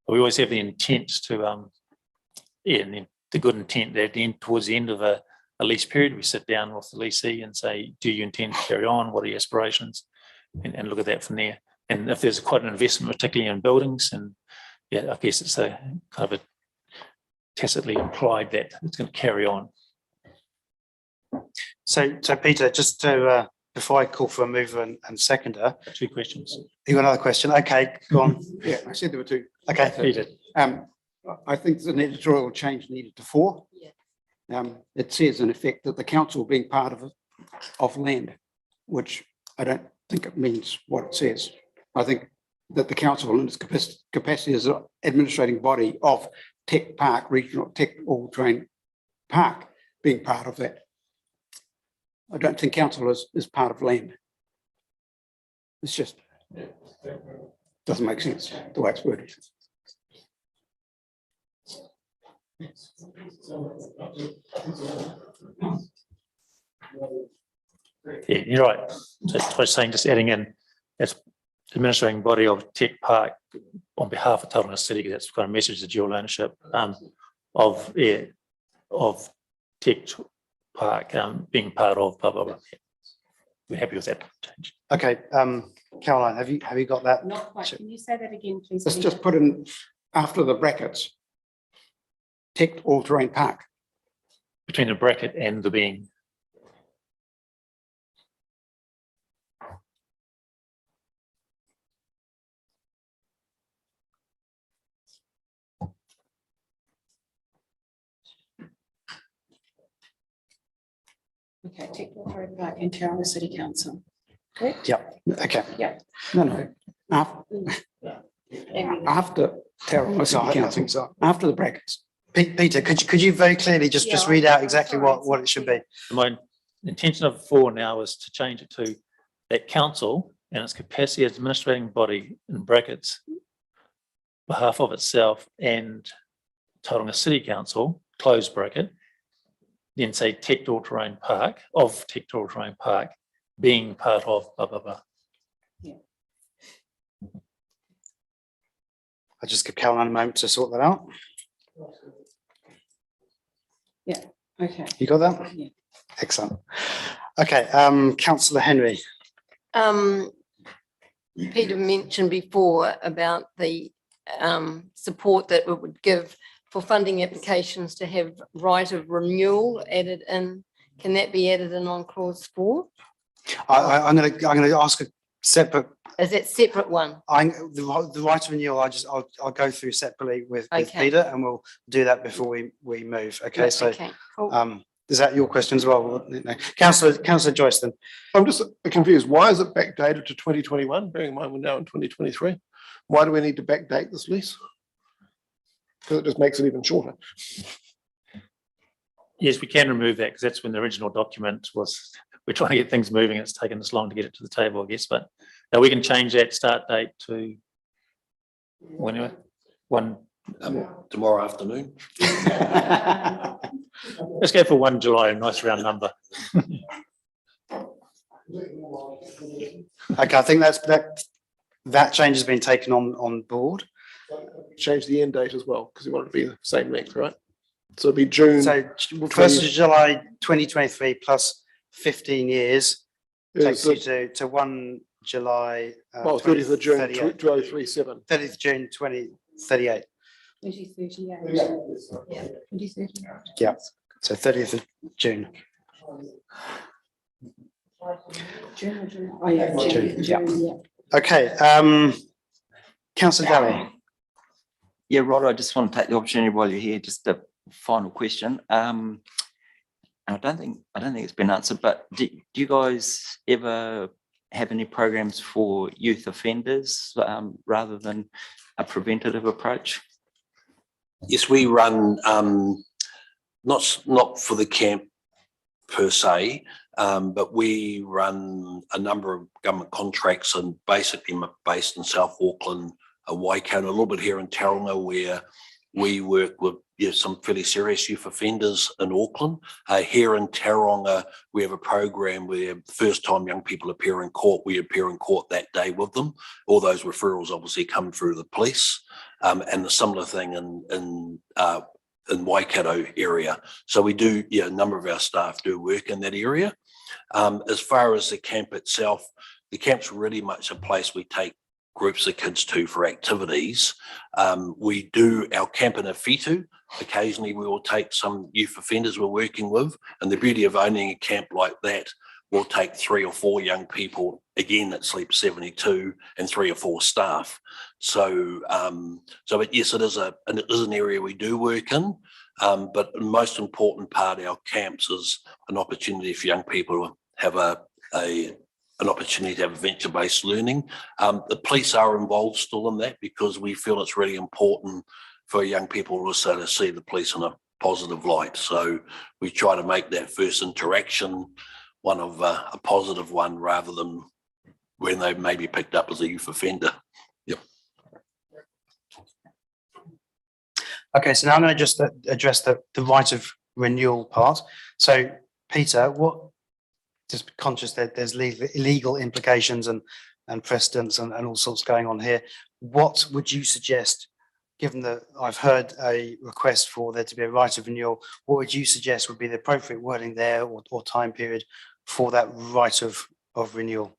But we always have the intent to, and the good intent that towards the end of a lease period, we sit down with the leasee and say, do you intend to carry on? What are your aspirations? And look at that from there. And if there's quite an investment, particularly in buildings, and yeah, I guess it's a kind of a tacitly implied that it's going to carry on. So Peter, just to, before I call for a mover and seconder. 2 questions. You got another question? Okay, go on. Yeah, I said there were 2. Okay. Peter. I think there's an editorial change needed to 4. It says in effect that the council being part of land, which I don't think it means what it says. I think that the council in its capacity as an administrating body of Tech Park, Regional Tech All-Terrain Park, being part of that. I don't think council is part of land. It's just doesn't make sense the way it's worded. Yeah, you're right. So I was saying, just adding in as administrating body of Tech Park on behalf of Tauranga City, because that's kind of message of dual ownership of Tech Park being part of blah blah blah. Yeah. We're happy with that change. Okay, Caroline, have you got that? Not quite. Can you say that again, please? Let's just put in after the brackets, Tech All-Terrain Park. Between the bracket and the being. Okay, Tech All-Terrain Park and Tauranga City Council. Correct? Yeah, okay. Yeah. No. After Tauranga City Council, after the brackets. Peter, could you very clearly just Yeah, read out I'm exactly sorry. what it should be? My intention of 4 now is to change it to that council and its capacity as administrating body in brackets, behalf of itself and Tauranga City Council, close bracket, then say Tech All-Terrain Park, of Tech All-Terrain Park, being part of blah, blah, blah. I'll just give Caroline a moment to sort that out. Yeah, okay. You got that? Yeah. Excellent. Okay, Councillor Henry. Peter mentioned before about the support that it would give for funding applications to have right of renewal added in. Can that be added in on clause 4? I'm going to ask a separate. Is that separate one? The right of renewal. I'll go through separately with Okay. Peter, and we'll do that before we move. Okay, so Okay, cool. is that your question as well? No. Councillor Joyce, then. I'm just confused. Why is it backdated to 2021? Bearing in mind we're now in 2023. Why do we need to backdate this lease? Because it just makes it even shorter. Yes, we can remove that because that's when the original document was, we're trying to get things moving. It's taken us long to get it to the table, I guess, but now we can change that start date to whenever, Tomorrow afternoon. let's go for 1 July, a nice round number. Okay, I think that change has been taken on board. Change the end date as well, because we want it to be the same length, right? So it'd be June. So 1st of July 2023 plus 15 years takes you to 1 July. Well, 30th of June, 2038. 2037. 30th of June 2038. 2038. Yeah, 2038. Yeah, so 30th of June. June or July? Oh, yeah, June, June, yeah. Okay, councillor Daly. Yeah, Rod, I just want to take the opportunity while you're here, just a final question. I don't think it's been answered, but do you guys ever have any programs for youth offenders rather than a preventative approach? Yes, we run, not for the camp per se, but we run a number of government contracts and basically based in South Auckland, Waikato, a little bit here in Tauranga, where we work with some fairly serious youth offenders in Auckland. Here in Tauranga, we have a program where the first time young people appear in court, we appear in court that day with them. All those referrals obviously come through the police, and the similar thing in Waikato area. So we do, a number of our staff do work in that area. As far as the camp itself, the camp's really much a place we take groups of kids to for activities. We do our camp in Awhitu. Occasionally we will take some youth offenders we're working with, and the beauty of owning a camp like that, we'll take 3 or 4 young people, again, that sleep 72 and 3 or 4 staff. So, but yes, it is an area we do work in, but the most important part of our camps is an opportunity for young people to have an opportunity to have adventure-based learning. The police are involved still in that because we feel it's really important for young people also to see the police in a positive light. So we try to make that first interaction one of a positive one rather than when they may be picked up as a youth offender. Yep. Okay, so now I'm going to just address the right of renewal part. So Peter, just conscious that there's legal implications and precedents and all sorts going on here. What would you suggest, given that I've heard a request for there to be a right of renewal, what would you suggest would be the appropriate wording there or time period for that right of renewal?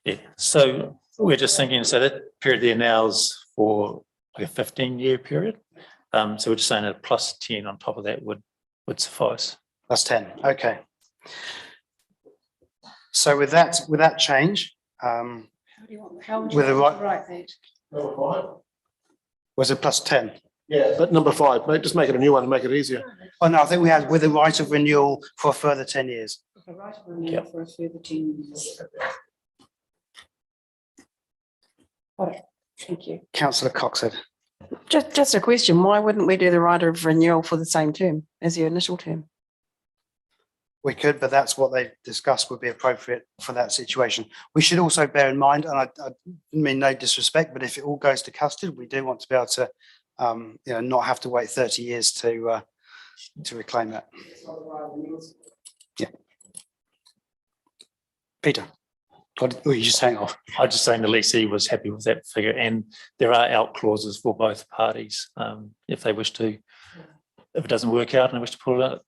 Yeah, so we're just thinking, so that period there now is for like a 15-year period. So we're just saying that plus 10 on top of that would suffice. Plus 10, okay. So with that change, How would you with the like right, to write that? Number 5. was it plus 10? Yeah, but number 5, mate, just make it a new one and make it easier. Oh, no, I think we had with the right of renewal for a further 10 years. The right of renewal for a further 10 years. Got it. Thank you. Councillor Coxhead. Just a question, why wouldn't we do the right of renewal for the same term as the initial term? We could, but that's what they discussed would be appropriate for that situation. We should also bear in mind, and I mean no disrespect, but if it all goes to custody, we do want to be able to, not have to wait 30 years to reclaim that. Yeah. Peter, what were you just saying off? I was just saying the lessee was happy with that figure, and there are out clauses for both parties if they wish to. If it doesn't work out and they wish to pull out,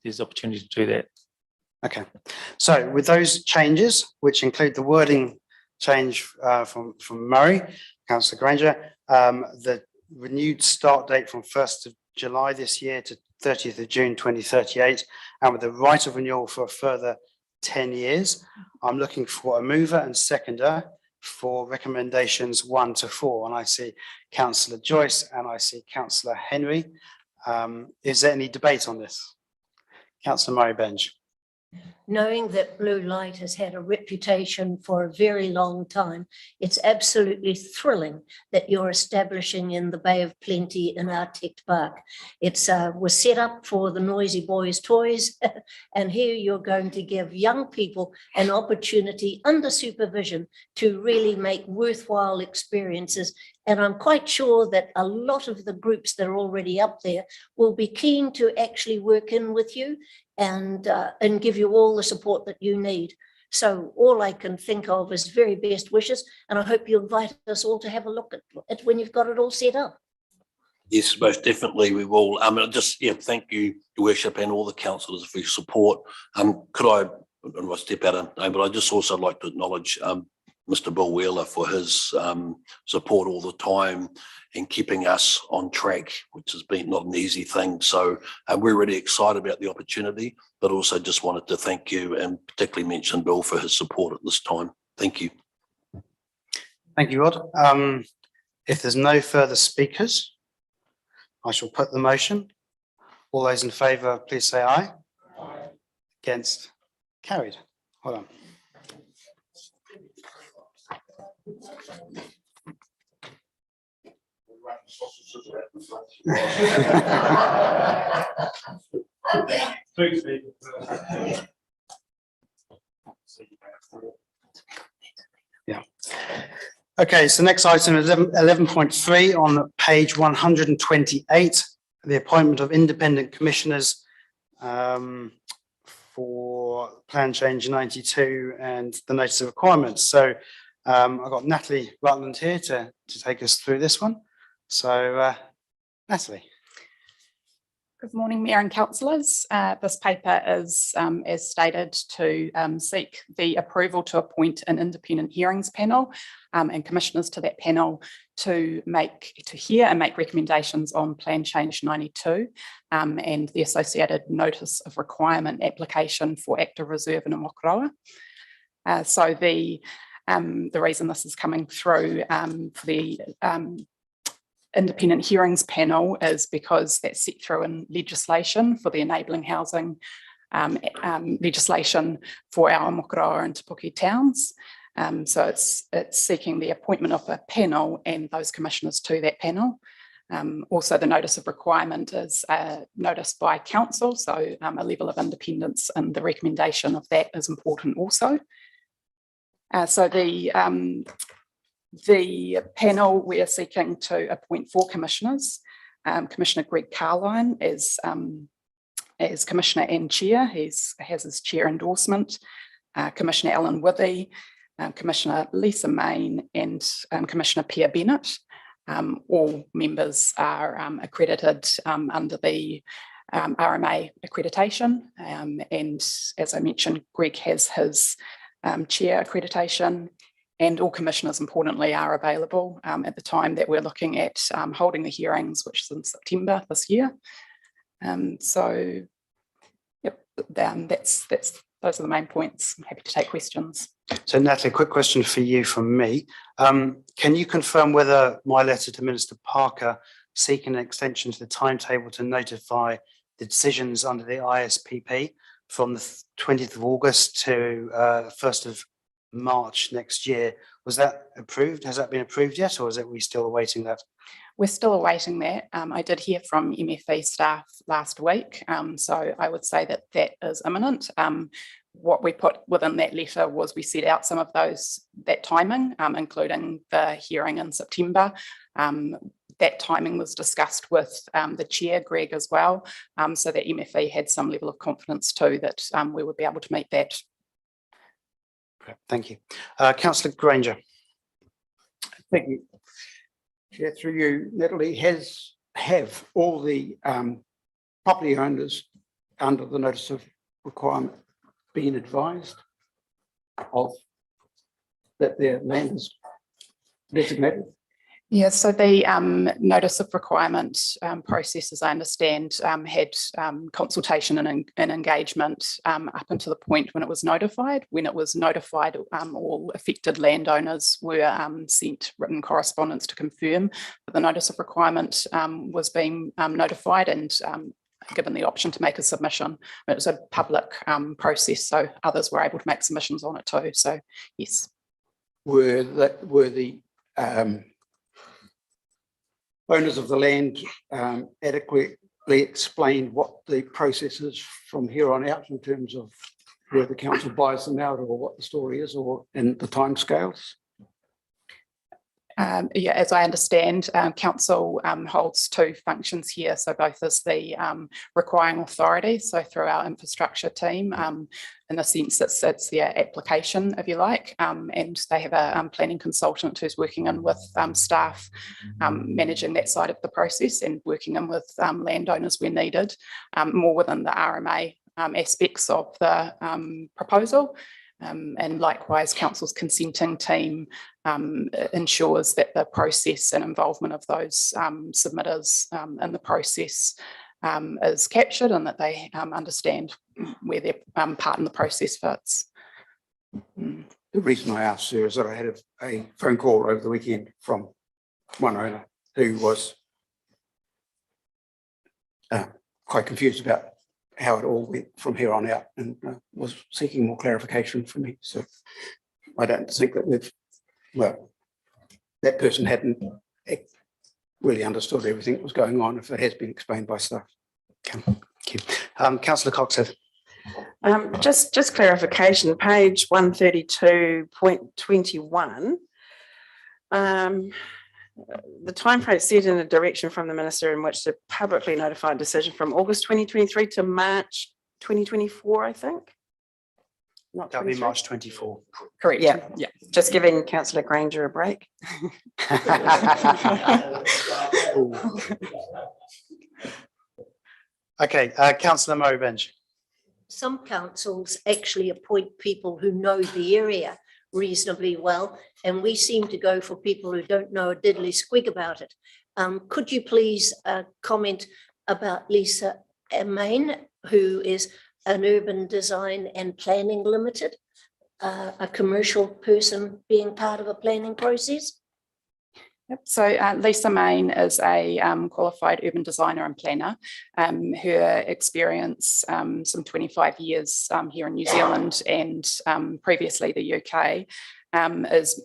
there's opportunity to do that. Okay, so with those changes, which include the wording change from Murray, Councillor Granger, the renewed start date from 1st of July this year to 30th of June 2038, and with the right of renewal for a further 10 years, I'm looking for a mover and seconder for recommendations 1 to 4, and I see Councillor Joyce and I see Councillor Henry. Is there any debate on this? Councillor Murray Benj. Knowing that Blue Light has had a reputation for a very long time, it's absolutely thrilling that you're establishing in the Bay of Plenty in our tech park. It's was set up for the noisy boys' toys, and here you're going to give young people an opportunity under supervision to really make worthwhile experiences. And I'm quite sure that a lot of the groups that are already up there will be keen to actually work in with you and give you all the support that you need. So all I can think of is very best wishes, and I hope you invite us all to have a look at it when you've got it all set up. Yes, most definitely we will. Thank you, Your Worship, and all the councillors for your support. Could I don't want to step out of name, but I just also like to acknowledge Mr. Bill Wheeler for his support all the time and keeping us on track, which has been not an easy thing. So we're really excited about the opportunity, but also just wanted to thank you and particularly mention Bill for his support at this time. Thank you. Thank you, Rod. If there's no further speakers, I shall put the motion. All those in favour, please say aye. Aye. Against? Carried. Hold on. Yeah. Okay, so next item, 11.3 on page 128, the appointment of independent commissioners for Plan Change 92 and the notice of requirements. So I've got Natalie Rutland here to take us through this one. So Natalie. Good morning, Mayor and councillors. This paper is, as stated, to seek the approval to appoint an independent hearings panel and commissioners to that panel to hear and make recommendations on Plan Change 92 and the associated notice of requirement application for active reserve in Mokoroa. So the reason this is coming through for the independent hearings panel is because that's set through in legislation for the enabling housing legislation for our Mokoroa and Te Puke towns. So it's seeking the appointment of a panel and those commissioners to that panel. Also, the notice of requirement is noticed by council, so a level of independence and the recommendation of that is important also. So the panel, we are seeking to appoint 4 commissioners. Commissioner Greg Carline as Commissioner and Chair, he has his chair endorsement. Commissioner Alan Withy, Commissioner Lisa Main and Commissioner Pierre Bennett. All members are accredited under the RMA accreditation. And as I mentioned, Greg has his chair accreditation. And all commissioners, importantly, are available at the time that we're looking at holding the hearings, which is in September this year. So, yep, those are the main points. I'm happy to take questions. So Natalie, a quick question for you from me. Can you confirm whether my letter to Minister Parker seeking an extension to the timetable to notify the decisions under the ISPP from the 20th of August to 1st of March next year, was that approved? Has that been approved yet, or is we still awaiting that? We're still awaiting that. I did hear from MFE staff last week, so I would say that that is imminent. What we put within that letter was we set out some of that timing, including the hearing in September. That timing was discussed with the chair, Greg, as well, so that MFE had some level of confidence too that we would be able to meet that. Thank you. Councillor Granger. Thank you. Chair, through you, Natalie, have all the property owners under the notice of requirement been advised of that their land is designated? Yeah, so the notice of requirement process, as I understand, had consultation and engagement up until the point when it was notified. When it was notified, all affected landowners were sent written correspondence to confirm that the notice of requirement was being notified, and given the option to make a submission. It was a public process, so others were able to make submissions on it too. So yes. Were the owners of the land adequately explained what the process is from here on out in terms of where the council buys them out, or what the story is, or in the timescales? Yeah, as I understand, council holds two functions here. So both as the requiring authority, so through our infrastructure team, in the sense that it's their application, if you like, and they have a planning consultant who's working in with staff, managing that side of the process and working in with landowners where needed, more within the RMA aspects of the proposal. And likewise, council's consenting team ensures that the process and involvement of those submitters in the process is captured, and that they understand where their part in the process fits. The reason I asked, sir, is that I had a phone call over the weekend from one owner who was quite confused about how it all went from here on out, and was seeking more clarification from me. So I don't think that that person hadn't really understood everything that was going on, if it has been explained by staff. Thank you. Councillor Coxhead. Just clarification, page 132.21. The timeframe set in a direction from the minister in which to publicly notify a decision from August 2023 to March 2024, I think. Not That'll be 23? March 24. Correct. Yeah, just giving Councillor Granger a break. Okay, Councillor Murray Bench. Some councils actually appoint people who know the area reasonably well, and we seem to go for people who don't know a diddly squig about it. Could you please comment about Lisa Main, who is an Urban Design and Planning Limited, a commercial person being part of a planning process? Yep. So Lisa Main is a qualified urban designer and planner. Her experience, some 25 years here in New Zealand and previously the UK, is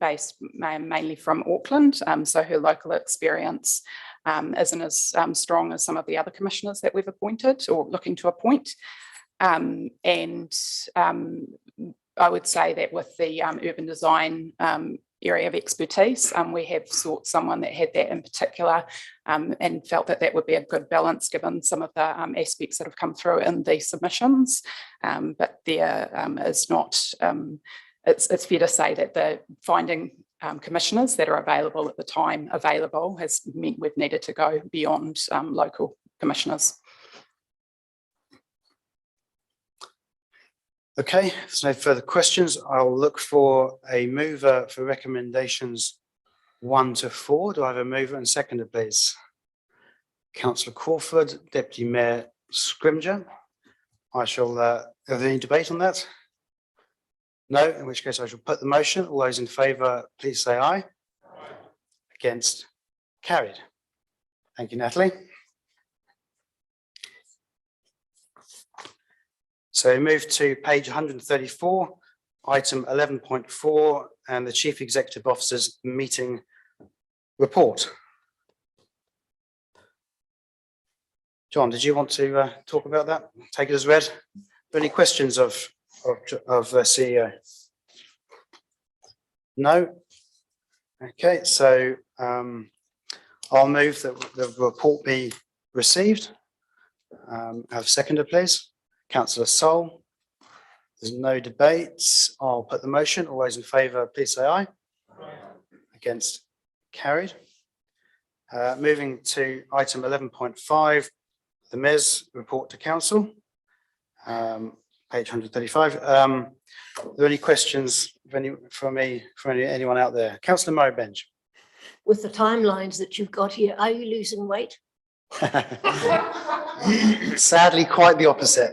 based mainly from Auckland. So her local experience isn't as strong as some of the other commissioners that we've appointed or looking to appoint. And I would say that with the urban design area of expertise, we have sought someone that had that in particular, and felt that that would be a good balance given some of the aspects that have come through in the submissions. But there is not, it's fair to say that the finding commissioners that are available at the time available has meant we've needed to go beyond local commissioners. Okay, if there's no further questions, I'll look for a mover for recommendations 1 to 4. Do I have a mover and seconder, please? Councillor Crawford, Deputy Mayor Scrimger. I shall, are there any debate on that? No, in which case I shall put the motion. All those in favour, please say aye. Against, carried. Thank you, Natalie. So we move to page 134, item 11.4, and the Chief Executive Officer's meeting report. John, did you want to talk about that? Take it as read. Any questions of CEO? No? Okay, so I'll move that the report be received. Have a seconder, please. Councillor Sol. There's no debates. I'll put the motion. All those in favour, please say aye. Against, carried. Moving to item 11.5, the Mayor's report to council. Page 135. Are there any questions from anyone out there? Councillor Murray Bench. With the timelines that you've got here, are you losing weight? Sadly, quite the opposite.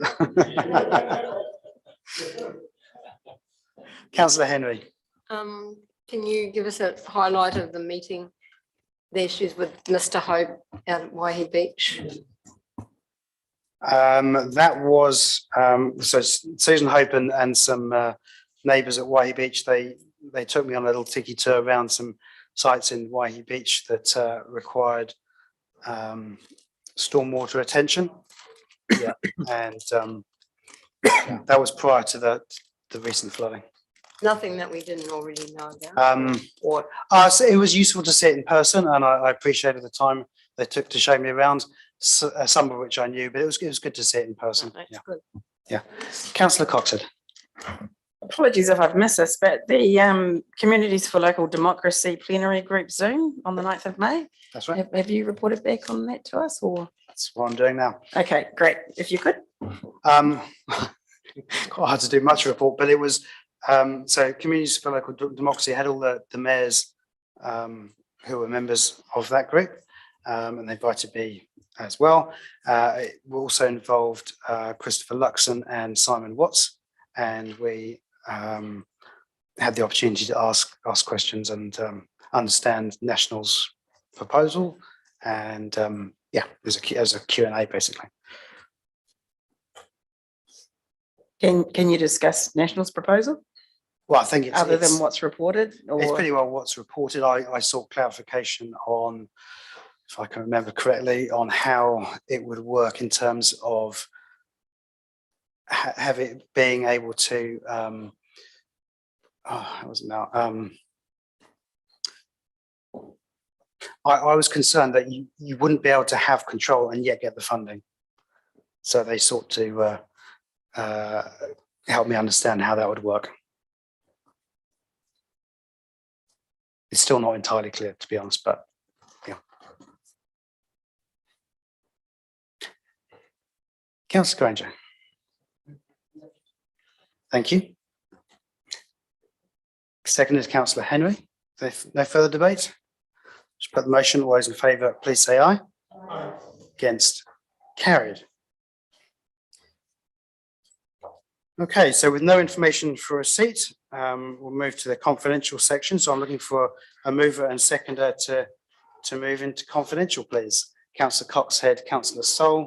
Councillor Henry. Can you give us a highlight of the meeting, the issues with Mr. Hope out at Waihi Beach? That was, so Susan Hope and some neighbours at Waihi Beach, they took me on a little tiki tour around some sites in Waihi Beach that required stormwater attention. Yeah, and that was prior to the recent flooding. Nothing that we didn't already know about. Or So it was useful to see it in person, and I appreciated the time they took to show me around, some of which I knew, but it was good to see it in person. that's Yeah, good. yeah. Councillor Coxhead. Apologies if I've missed this, but the Communities for Local Democracy Plenary Group Zoom on the 9th of May. That's right. Have you reported back on that to us or? That's what I'm doing now. Okay, great. If you could. Quite hard to do much report, but it was, so Communities for Local Democracy had all the mayors who were members of that group, and they invited me as well. It also involved Christopher Luxon and Simon Watts, and we had the opportunity to ask questions and understand National's proposal, and yeah, as a Q&A basically. Can you discuss National's proposal? Well, I think it's Other than what's reported it's or? pretty well what's reported. I sought clarification on, if I can remember correctly, on how it would work in terms of have it being able to I wasn't now I was concerned that you wouldn't be able to have control and yet get the funding, so they sought to help me understand how that would work. It's still not entirely clear, to be honest, but yeah. Councillor Granger. Thank you. Second is Councillor Henry. No further debate? Just put the motion. All those in favour, please say aye. Aye. Against? Carried. Okay, so with no information for a seat, we'll move to the confidential section. So I'm looking for a mover and seconder to move into confidential, please. Councillor Coxhead, Councillor Sol,